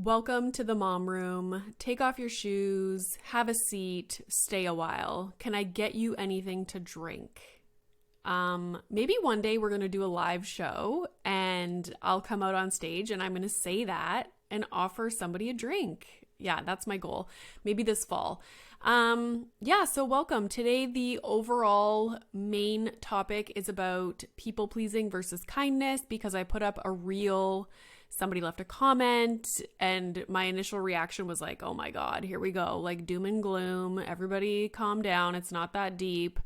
Welcome to the mom room. Take off your shoes, have a seat, stay a while. Can I get you anything to drink? Maybe one day we're going to do a live show and I'll come out on stage and I'm going to say that and offer somebody a drink. Yeah, that's my goal. Maybe this fall. So welcome. Today, the overall main topic is about people pleasing versus kindness because I put up a reel. Somebody left a comment and my initial reaction was like, oh my God, here we go. Like doom and gloom. Everybody calm down. It's not that deep.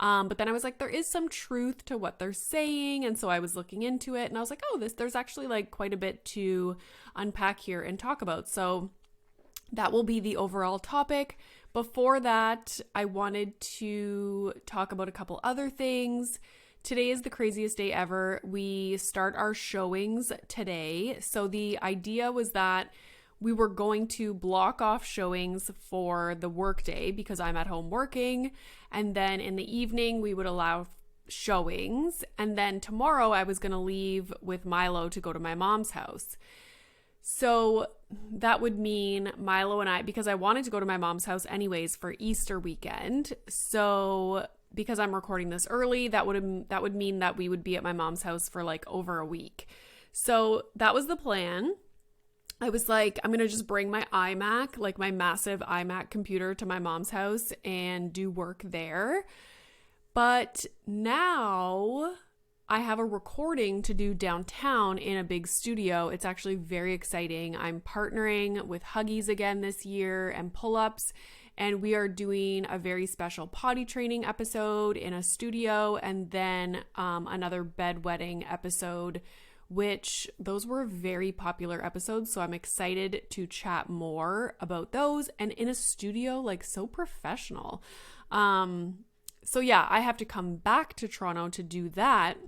But then I was like, there is some truth to what they're saying. And so I was looking into it and I was like, there's actually like quite a bit to unpack here and talk about. So that will be the overall topic. Before that, I wanted to talk about a couple other things. Today is the craziest day ever. We start our showings today. So the idea was that we were going to block off showings for the workday because I'm at home working. And then in the evening, we would allow showings. And then tomorrow I was going to leave with Milo to go to my mom's house. So that would mean Milo and I, because I wanted to go to my mom's house anyways for Easter weekend. So because I'm recording this early, that would mean that we would be at my mom's house for like over a week. So that was the plan. I was like, I'm going to just bring my iMac, like my massive iMac computer to my mom's house and do work there. But now I have a recording to do downtown in a big studio. It's actually very exciting. I'm partnering with Huggies again this year and Pull-Ups, and we are doing a very special potty training episode in a studio and then another bedwetting episode, which those were very popular episodes. So I'm excited to chat more about those and in a studio, like so professional. So yeah, I have to come back to Toronto to do that.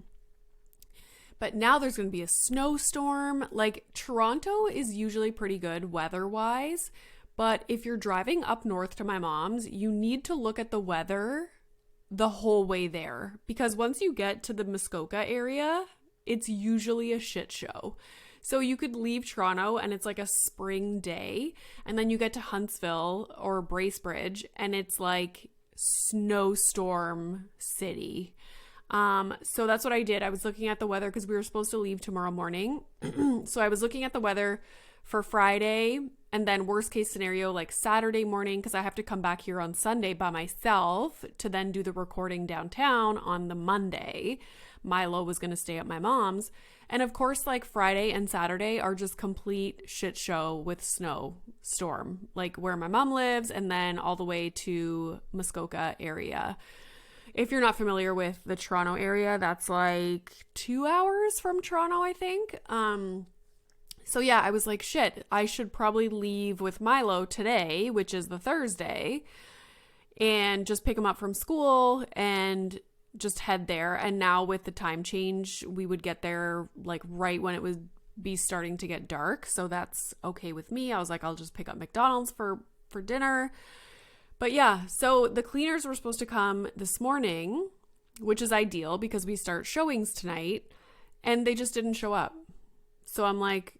But now there's going to be a snowstorm. Like Toronto is usually pretty good weather-wise, but if you're driving up north to my mom's, you need to look at the weather the whole way there because once you get to the Muskoka area, it's usually a shit show. So you could leave Toronto and it's like a spring day, and then you get to Huntsville or Bracebridge and it's like snowstorm city. So that's what I did. I was looking at the weather because we were supposed to leave tomorrow morning. So I was looking at the weather for Friday and then worst case scenario, like Saturday morning, because I have to come back here on Sunday by myself to then do the recording downtown on the Monday. Milo was going to stay at my mom's. And of course, like Friday and Saturday are just complete shit show with snowstorm, like where my mom lives and then all the way to Muskoka area. If you're not familiar with the Toronto area, that's like 2 hours from Toronto, I think. So yeah, I was like, shit, I should probably leave with Milo today, which is the Thursday, and just pick him up from school and just head there. And now with the time change, we would get there like right when it would be starting to get dark. So that's okay with me. I was like, I'll just pick up McDonald's for dinner. But yeah, so the cleaners were supposed to come this morning, which is ideal because we start showings tonight, and they just didn't show up. So I'm like,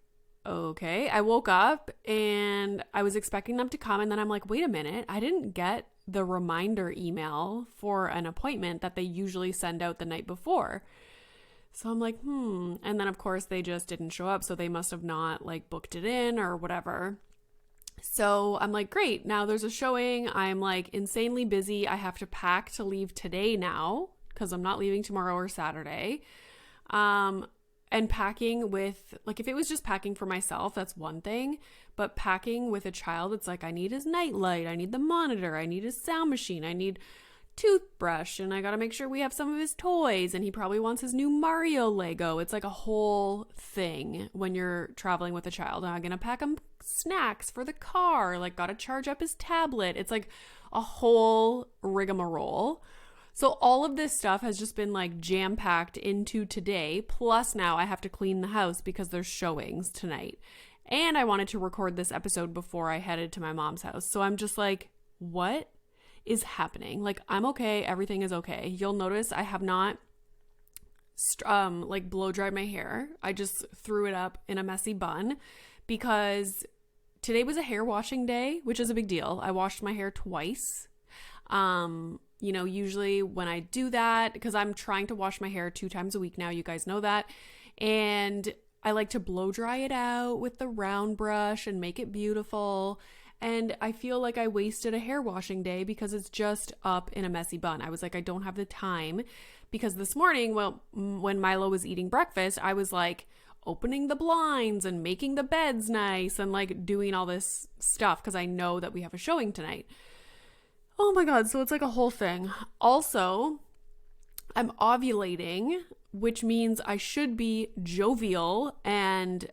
okay. I woke up and I was expecting them to come, and then I'm like, wait a minute, I didn't get the reminder email for an appointment that they usually send out the night before. So I'm like, And then of course they just didn't show up, so they must have not like booked it in or whatever. So I'm like, great, now there's a showing. I'm like insanely busy. I have to pack to leave today now because I'm not leaving tomorrow or Saturday. And packing with, like, if it was just packing for myself, that's one thing. But packing with a child, it's like, I need his nightlight. I need the monitor. I need his sound machine. I need toothbrush. And I got to make sure we have some of his toys. And he probably wants his new Mario Lego. It's like a whole thing when you're traveling with a child. I'm going to pack him snacks for the car. Like, got to charge up his tablet. It's like a whole rigmarole. So all of this stuff has just been like jam-packed into today. Plus now I have to clean the house because there's showings tonight. And I wanted to record this episode before I headed to my mom's house. So I'm just like, what is happening? Like, I'm okay. Everything is okay. You'll notice I have not like blow dried my hair. I just threw it up in a messy bun because today was a hair washing day, which is a big deal. I washed my hair twice. Usually when I do that, because I'm trying to wash my hair 2 times a week now, you guys know that. And I like to blow dry it out with the round brush and make it beautiful. And I feel like I wasted a hair washing day because it's just up in a messy bun. I was like, I don't have the time, because this morning, when Milo was eating breakfast, I was like opening the blinds and making the beds nice and like doing all this stuff because I know that we have a showing tonight. Oh my God. So it's like a whole thing. Also, I'm ovulating, which means I should be jovial and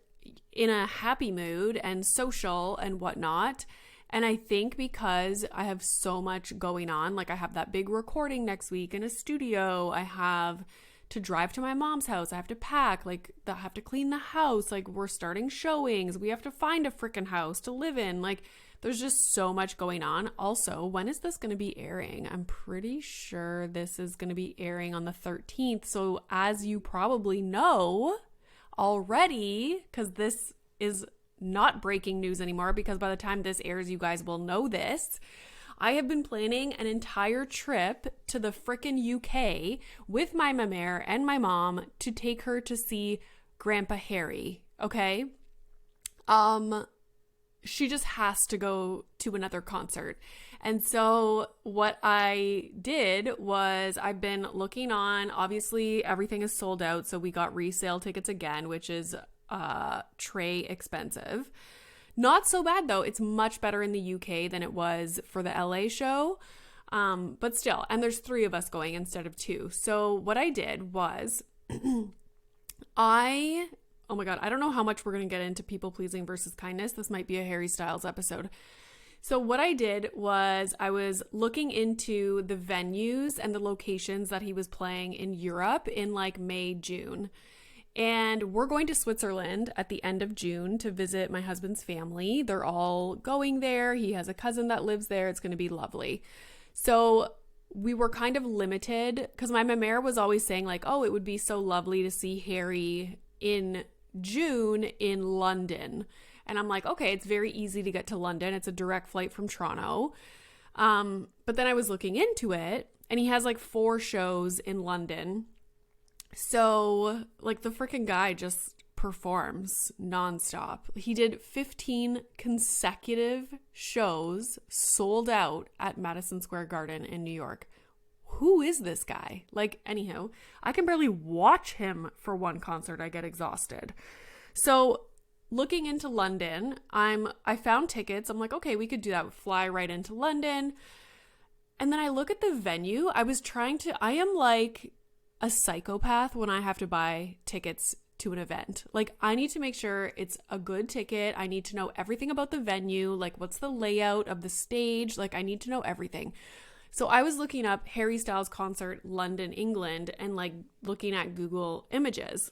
in a happy mood and social and whatnot. And I think because I have so much going on, like I have that big recording next week in a studio, I have to drive to my mom's house, I have to pack, like I have to clean the house, like we're starting showings, we have to find a freaking house to live in, like there's just so much going on. Also, when is this going to be airing? I'm pretty sure this is going to be airing on the 13th. So as you probably know already, because this is not breaking news anymore, because by the time this airs, you guys will know this. I have been planning an entire trip to the frickin' UK with my mamere and my mom to take her to see Grandpa Harry, okay? She just has to go to another concert. And so what I did was I've been looking on, obviously everything is sold out, so we got resale tickets again, which is tray expensive. Not so bad though. It's much better in the UK than it was for the LA show. But still, and there's 3 of us going instead of 2. So what I did was oh my God, I don't know how much we're going to get into people pleasing versus kindness. This might be a Harry Styles episode. So what I did was I was looking into the venues and the locations that he was playing in Europe in like May, June. And we're going to Switzerland at the end of June to visit my husband's family. They're all going there. He has a cousin that lives there. It's going to be lovely. So we were kind of limited because my mamere was always saying like, oh, it would be so lovely to see Harry in June in London. And I'm like, okay, it's very easy to get to London. It's a direct flight from Toronto. But then I was looking into it and he has like 4 shows in London. So like the freaking guy just performs nonstop. He did 15 consecutive shows sold out at Madison Square Garden in New York. Who is this guy? Like, anyhow, I can barely watch him for one concert. I get exhausted. So looking into London, I found tickets. I'm like, okay, we could do that. Fly right into London. And then I look at the venue. I am like a psychopath when I have to buy tickets to an event. Like, I need to make sure it's a good ticket. I need to know everything about the venue. Like, what's the layout of the stage? Like, I need to know everything. So I was looking up Harry Styles concert, London, England, and like looking at Google Images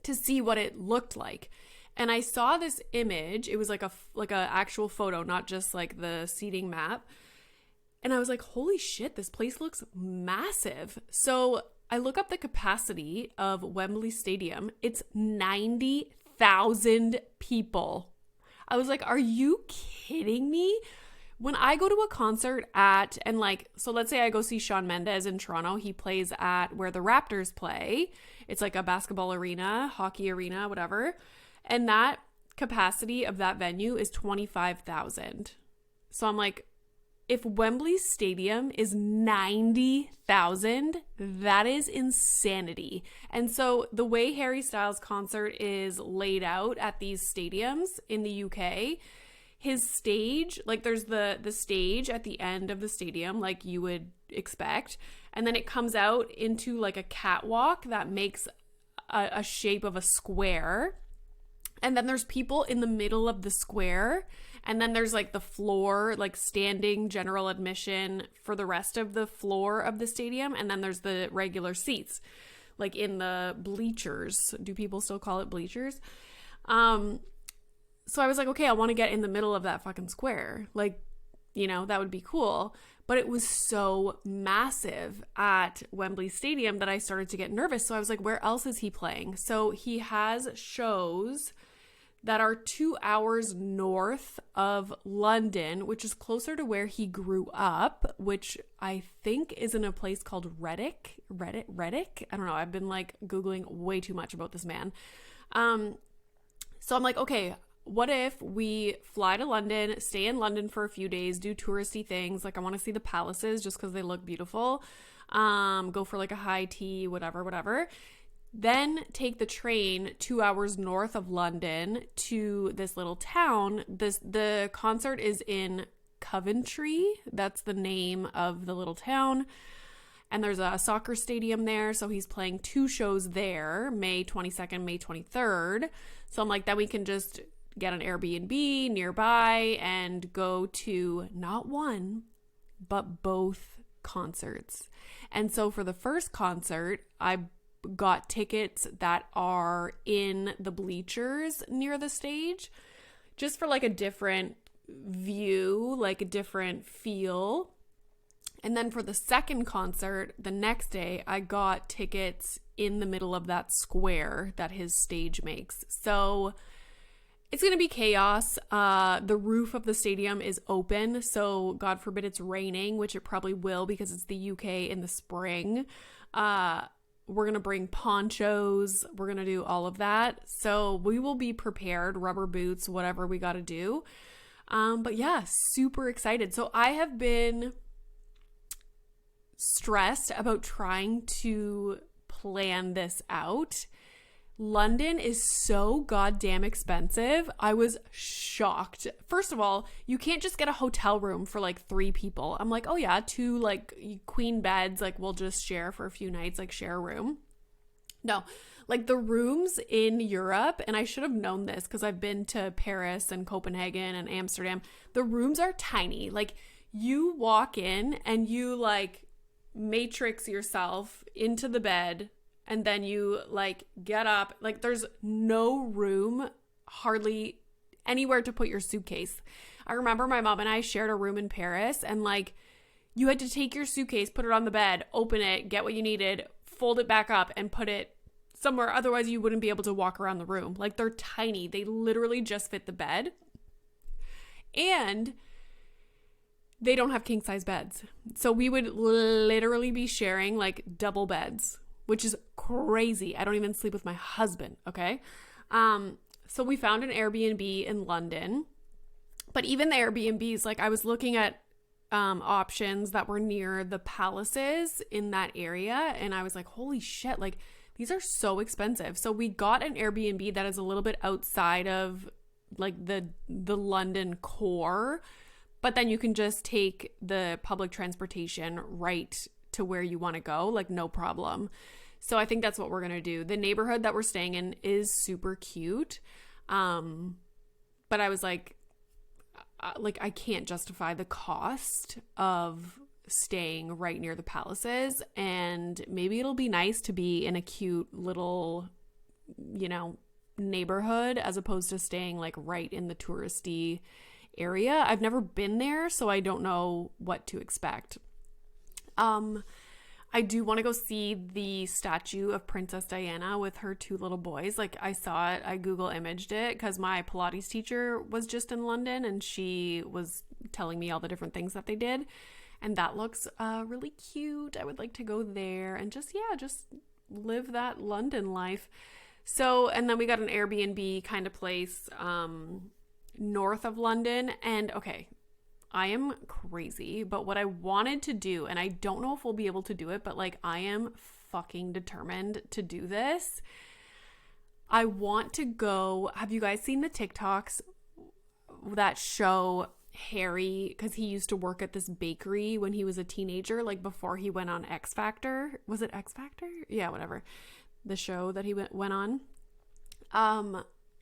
to see what it looked like. And I saw this image. It was like a actual photo, not just like the seating map. And I was like, holy shit, this place looks massive. So I look up the capacity of Wembley Stadium. It's 90,000 people. I was like, are you kidding me? When I go to a concert so let's say I go see Shawn Mendes in Toronto, he plays at where the Raptors play. It's like a basketball arena, hockey arena, whatever. And that capacity of that venue is 25,000. So I'm like, if Wembley Stadium is 90,000, that is insanity. And so the way Harry Styles concert is laid out at these stadiums in the UK, his stage, like there's the stage at the end of the stadium, like you would expect. And then it comes out into like a catwalk that makes a shape of a square. And then there's people in the middle of the square. And then there's like the floor, like standing general admission for the rest of the floor of the stadium. And then there's the regular seats, like in the bleachers. Do people still call it bleachers? So I was like, okay, I want to get in the middle of that fucking square. Like, that would be cool. But it was so massive at Wembley Stadium that I started to get nervous. So I was like, where else is he playing? So he has shows that are 2 hours north of London, which is closer to where he grew up, which I think is in a place called Redditch. I don't know. I've been like Googling way too much about this man. So I'm like, okay, what if we fly to London, stay in London for a few days, do touristy things? Like I want to see the palaces just because they look beautiful. Go for like a high tea, whatever. Then take the train 2 hours north of London to this little town. The concert is in Coventry. That's the name of the little town. And there's a soccer stadium there. So he's playing 2 shows there, May 22nd, May 23rd. So I'm like, then we can just get an Airbnb nearby and go to not one, but both concerts. And so for the first concert, I got tickets that are in the bleachers near the stage, just for like a different view, like a different feel. And then for the second concert, the next day, I got tickets in the middle of that square that his stage makes. So it's going to be chaos. The roof of the stadium is open, so God forbid it's raining, which it probably will because it's the UK in the spring. We're going to bring ponchos. We're going to do all of that. So we will be prepared, rubber boots, whatever we got to do. But yeah, super excited. So I have been stressed about trying to plan this out. London is so goddamn expensive. I was shocked. First of all, you can't just get a hotel room for like 3 people. I'm like, oh yeah, 2 like queen beds, like we'll just share for a few nights, like share a room. No, like the rooms in Europe, and I should have known this because I've been to Paris and Copenhagen and Amsterdam. The rooms are tiny. Like you walk in and you like matrix yourself into the bed, and then you like get up. Like there's no room hardly anywhere to put your suitcase. I remember my mom and I shared a room in Paris, and like you had to take your suitcase, put it on the bed, open it, get what you needed, fold it back up and put it somewhere. Otherwise you wouldn't be able to walk around the room. Like they're tiny. They literally just fit the bed. And they don't have king size beds. So we would literally be sharing like double beds, which is crazy. I don't even sleep with my husband, okay? So we found an Airbnb in London. But even the Airbnbs, like I was looking at options that were near the palaces in that area, and I was like, holy shit, like these are so expensive. So we got an Airbnb that is a little bit outside of like the London core, but then you can just take the public transportation right to where you want to go, like no problem. So I think that's what we're going to do. The neighborhood that we're staying in is super cute. But I was like I can't justify the cost of staying right near the palaces, and maybe it'll be nice to be in a cute little, you know, neighborhood as opposed to staying like right in the touristy area. I've never been there, so I don't know what to expect. I do want to go see the statue of Princess Diana with her 2 little boys. Like I saw it, I Google imaged it because my Pilates teacher was just in London and she was telling me all the different things that they did. And that looks really cute. I would like to go there and just live that London life. So, and then we got an Airbnb kind of place north of London. And okay, I am crazy, but what I wanted to do, and I don't know if we'll be able to do it, but like I am fucking determined to do this. I want to go. Have you guys seen the TikToks that show Harry, because he used to work at this bakery when he was a teenager, like before he went on X Factor? Was it X Factor? Yeah, whatever. The show that he went on.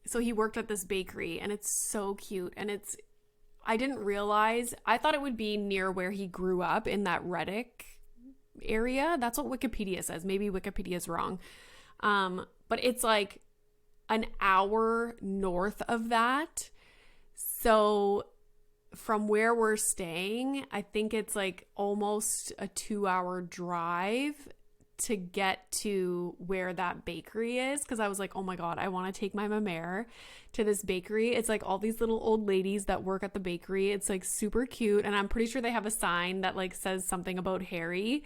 So he worked at this bakery, and it's so cute, and I didn't realize, I thought it would be near where he grew up in that Redditch area. That's what Wikipedia says. Maybe Wikipedia's wrong. But it's like an hour north of that. So from where we're staying, I think it's like almost a 2-hour drive to get to where that bakery is, because I was like, oh my God, I want to take my mare to this bakery. It's like all these little old ladies that work at the bakery. It's like super cute. And I'm pretty sure they have a sign that like says something about Harry.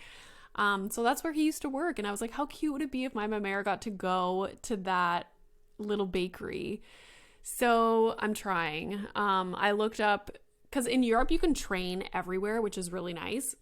So that's where he used to work. And I was like, how cute would it be if my mare got to go to that little bakery? So I'm trying. I looked up, because in Europe you can train everywhere, which is really nice.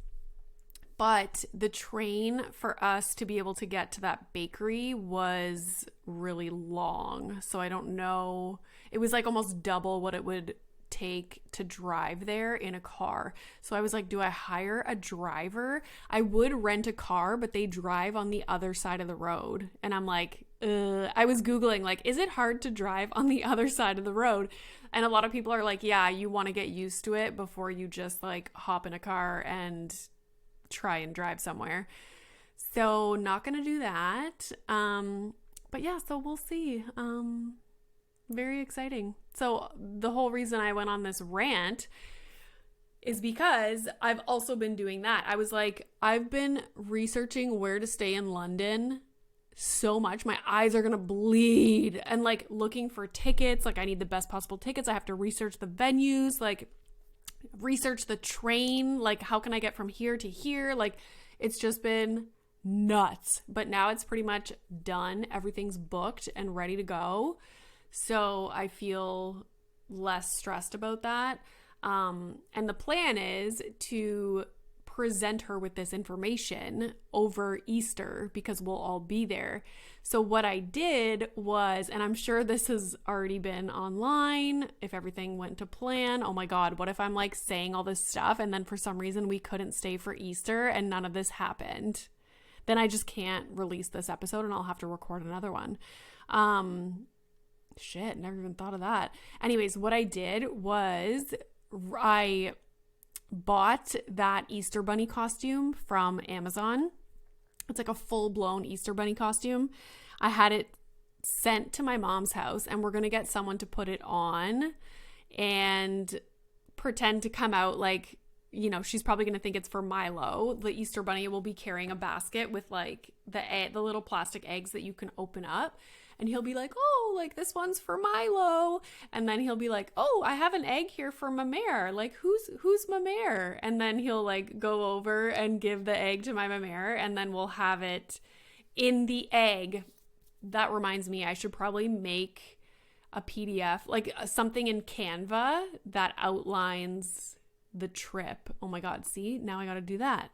But the train for us to be able to get to that bakery was really long. So I don't know. It was like almost double what it would take to drive there in a car. So I was like, do I hire a driver? I would rent a car, but they drive on the other side of the road. And I'm like, I was Googling, like, is it hard to drive on the other side of the road? And a lot of people are like, yeah, you want to get used to it before you just like hop in a car and try and drive somewhere. So not gonna do that. But yeah, so we'll see. Very exciting. So the whole reason I went on this rant is because I've also been doing that. I was like, I've been researching where to stay in London so much. My eyes are gonna bleed, and like looking for tickets. Like I need the best possible tickets. I have to research the venues, like research the train, like how can I get from here to here? Like it's just been nuts. But now it's pretty much done. Everything's booked and ready to go. So I feel less stressed about that. And the plan is to present her with this information over Easter because we'll all be there. So what I did was, and I'm sure this has already been online if everything went to plan. Oh my God, what if I'm like saying all this stuff and then for some reason we couldn't stay for Easter and none of this happened? Then I just can't release this episode and I'll have to record another one. Shit, never even thought of that. Anyways, what I did was I bought that Easter bunny costume from Amazon. It's like a full-blown Easter bunny costume. I had it sent to my mom's house and we're going to get someone to put it on and pretend to come out like, you know, she's probably going to think it's for Milo. The Easter bunny will be carrying a basket with like the little plastic eggs that you can open up. And he'll be like, oh, like this one's for Milo. And then he'll be like, oh, I have an egg here for my mare. Like, who's my mare? And then he'll like go over and give the egg to my mare. And then we'll have it in the egg. That reminds me, I should probably make a PDF, like something in Canva that outlines the trip. Oh my God, see, now I got to do that.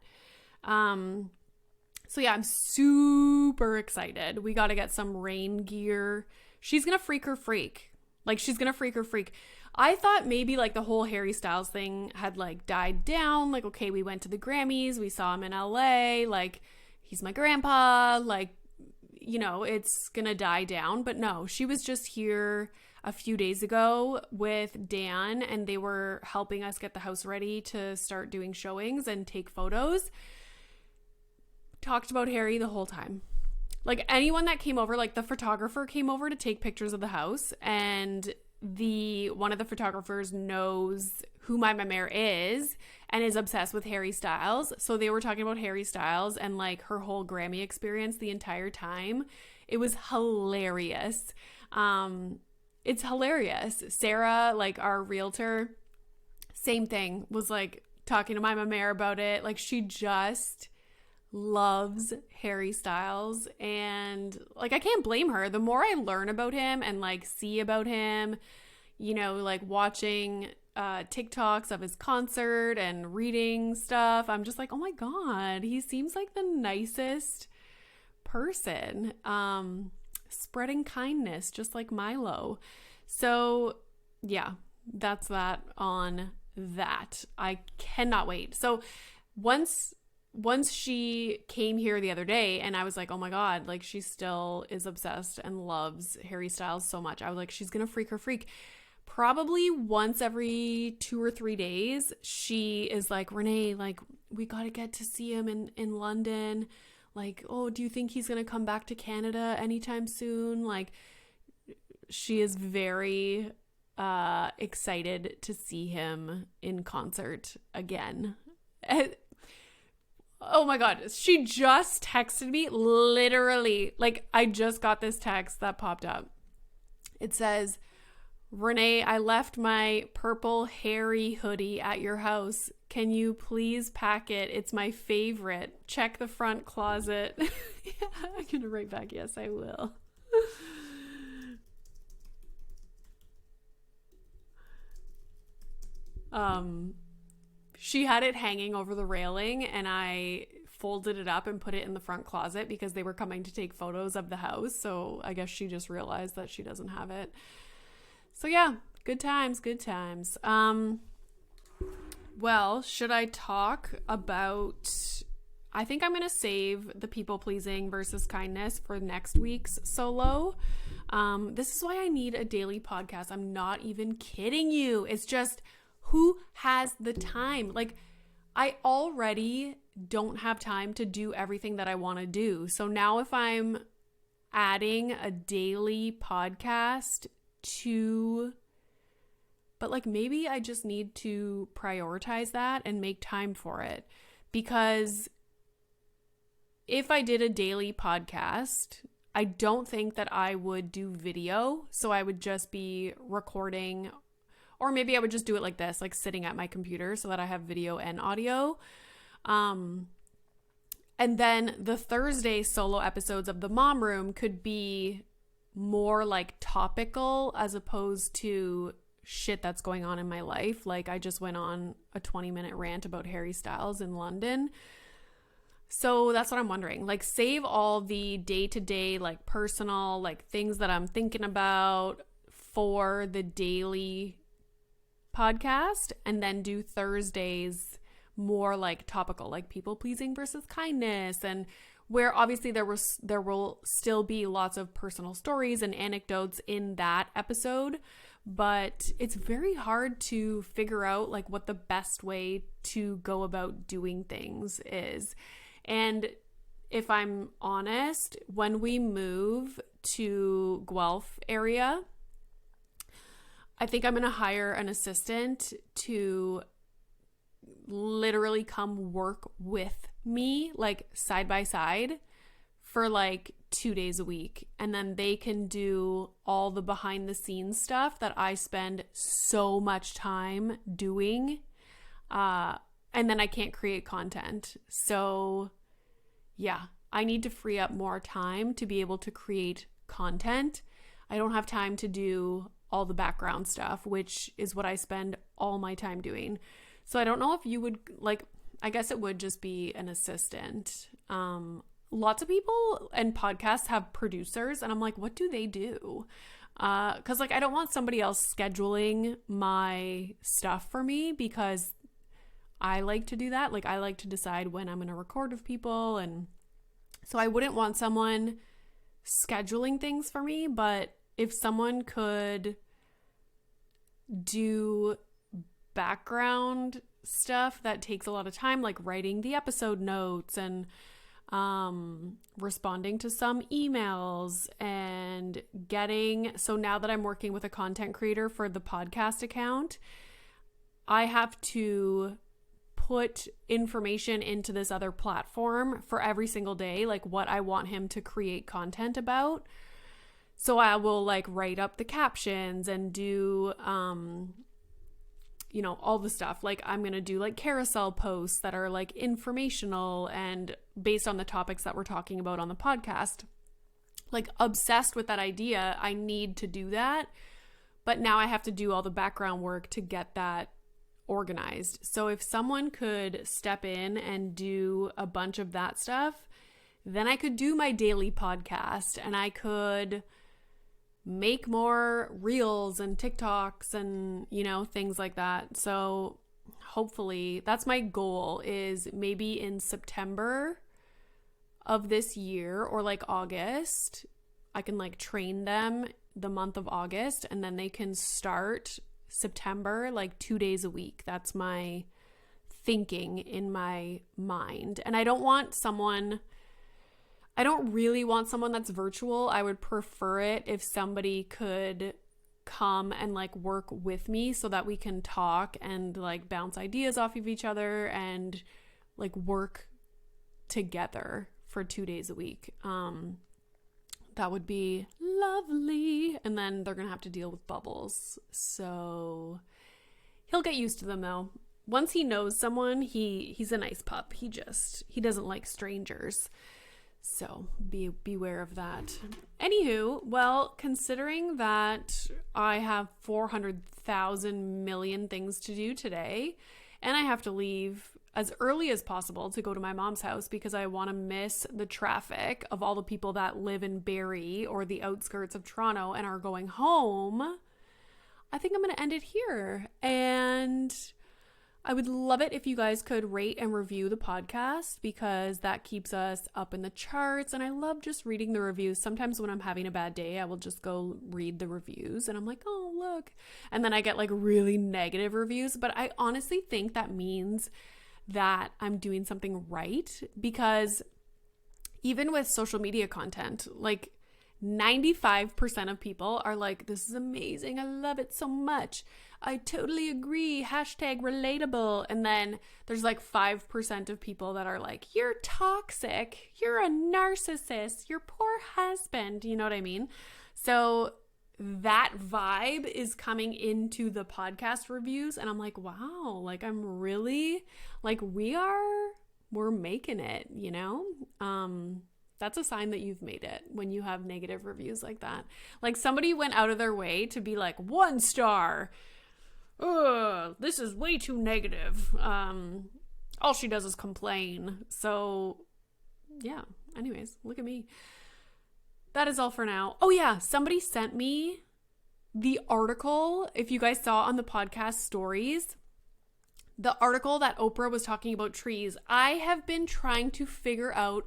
So yeah, I'm super excited. We got to get some rain gear. She's going to freak her freak. Like she's going to freak her freak. I thought maybe like the whole Harry Styles thing had like died down. Like, okay, we went to the Grammys. We saw him in LA. Like he's my grandpa. Like, you know, it's going to die down. But no, she was just here a few days ago with Dan and they were helping us get the house ready to start doing showings and take photos. Talked about Harry the whole time. Like anyone that came over, like the photographer came over to take pictures of the house and one of the photographers knows who my mare is and is obsessed with Harry Styles. So they were talking about Harry Styles and like her whole Grammy experience the entire time. It was hilarious. It's hilarious. Sarah, like our realtor, same thing, was like talking to my mare about it. Like she just loves Harry Styles and like I can't blame her. The more I learn about him and like see about him, you know, like watching TikToks of his concert and reading stuff, I'm just like, oh my God, he seems like the nicest person, spreading kindness just like Milo. So yeah, that's that on that. I cannot wait. So once she came here the other day and I was like, oh my God, like she still is obsessed and loves Harry Styles so much. I was like, she's going to freak her freak. Probably once every 2 or 3 days, she is like, Renee, like we got to get to see him in London. Like, oh, do you think he's going to come back to Canada anytime soon? Like she is very excited to see him in concert again. Oh my God. She just texted me literally. Like, I just got this text that popped up. It says, Renee, I left my purple hairy hoodie at your house. Can you please pack it? It's my favorite. Check the front closet. Yeah, I'm going to write back, yes, I will. She had it hanging over the railing and I folded it up and put it in the front closet because they were coming to take photos of the house. So I guess she just realized that she doesn't have it. So yeah, good times, good times. Well, should I talk about, I think I'm going to save the people pleasing versus kindness for next week's solo. This is why I need a daily podcast. I'm not even kidding you. It's just, who has the time? Like, I already don't have time to do everything that I want to do. So now if I'm adding a daily podcast but like maybe I just need to prioritize that and make time for it, because if I did a daily podcast, I don't think that I would do video. So I would just be recording, or maybe I would just do it like this, like sitting at my computer so that I have video and audio. And then the Thursday solo episodes of the Mom Room could be more like topical as opposed to shit that's going on in my life. Like I just went on a 20-minute rant about Harry Styles in London. So that's what I'm wondering. Like, save all the day-to-day, like personal, like things that I'm thinking about for the daily podcast, and then do Thursdays more like topical, like people pleasing versus kindness, and where obviously there will still be lots of personal stories and anecdotes in that episode, but it's very hard to figure out like what the best way to go about doing things is. And if I'm honest, when we move to Guelph area, I think I'm going to hire an assistant to literally come work with me, like side by side, for like 2 days a week. And then they can do all the behind the scenes stuff that I spend so much time doing. And then I can't create content. So yeah, I need to free up more time to be able to create content. I don't have time to do all the background stuff, which is what I spend all my time doing. So I don't know if you would like, I guess it would just be an assistant. Lots of people and podcasts have producers, and I'm like, what do they do? Because like I don't want somebody else scheduling my stuff for me, because I like to do that. Like I like to decide when I'm going to record with people, and so I wouldn't want someone scheduling things for me. But if someone could do background stuff that takes a lot of time, like writing the episode notes and responding to some emails and so now that I'm working with a content creator for the podcast account, I have to put information into this other platform for every single day, like what I want him to create content about. So I will like write up the captions and do all the stuff. Like I'm going to do like carousel posts that are like informational and based on the topics that we're talking about on the podcast. Like obsessed with that idea. I need to do that. But now I have to do all the background work to get that organized. So if someone could step in and do a bunch of that stuff, then I could do my daily podcast and I could make more reels and TikToks and, things like that. So hopefully that's my goal, is maybe in September of this year or like August, I can like train them the month of August, and then they can start September like 2 days a week. That's my thinking in my mind. And I don't really want someone that's virtual. I would prefer it if somebody could come and like work with me so that we can talk and like bounce ideas off of each other and like work together for 2 days a week. That would be lovely. And then they're going to have to deal with bubbles. So he'll get used to them though. Once he knows someone, he's a nice pup. He doesn't like strangers. So beware of that. Anywho, well, considering that I have 400,000 million things to do today, and I have to leave as early as possible to go to my mom's house because I want to miss the traffic of all the people that live in Barrie or the outskirts of Toronto and are going home, I think I'm going to end it here. And I would love it if you guys could rate and review the podcast because that keeps us up in the charts. And I love just reading the reviews. Sometimes when I'm having a bad day, I will just go read the reviews and I'm like, oh, look. And then I get like really negative reviews. But I honestly think that means that I'm doing something right because even with social media content, like 95% of people are like, this is amazing. I love it so much. I totally agree. Hashtag relatable. And then there's like 5% of people that are like, you're toxic. You're a narcissist. Your poor husband. You know what I mean? So that vibe is coming into the podcast reviews. And I'm like, wow, like I'm really like we're making it, you know? That's a sign that you've made it when you have negative reviews like that. Like somebody went out of their way to be like 1 star. Ugh, this is way too negative. All she does is complain. So yeah, anyways, look at me. That is all for now. Oh yeah, somebody sent me the article, if you guys saw on the podcast stories, the article that Oprah was talking about trees. I have been trying to figure out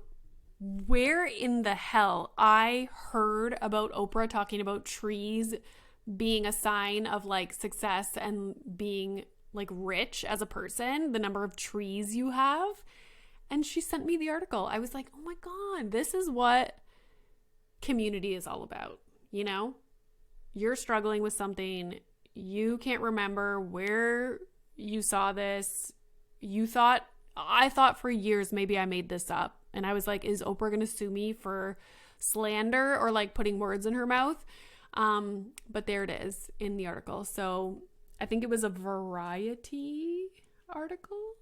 where in the hell I heard about Oprah talking about trees being a sign of like success and being like rich as a person, the number of trees you have. And she sent me the article. I was like, oh my God, this is what community is all about. You know, you're struggling with something. You can't remember where you saw this. I thought for years, maybe I made this up. And I was like, is Oprah going to sue me for slander or like putting words in her mouth? But there it is in the article. So I think it was a Variety article.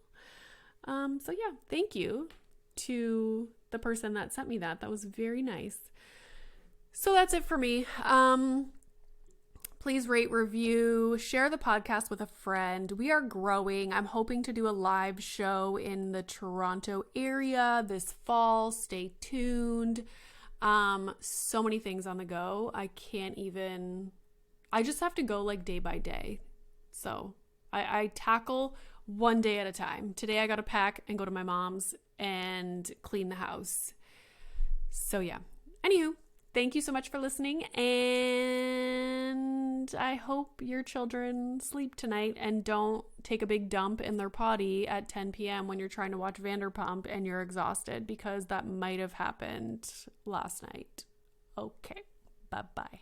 So yeah, thank you to the person that sent me that. That was very nice. So that's it for me. Please rate, review, share the podcast with a friend. We are growing. I'm hoping to do a live show in the Toronto area this fall. Stay tuned. So many things on the go. I just have to go like day by day. So I tackle one day at a time. Today I got to pack and go to my mom's and clean the house. So yeah. Anywho, thank you so much for listening, and I hope your children sleep tonight and don't take a big dump in their potty at 10 p.m. when you're trying to watch Vanderpump and you're exhausted, because that might have happened last night. Okay, bye-bye.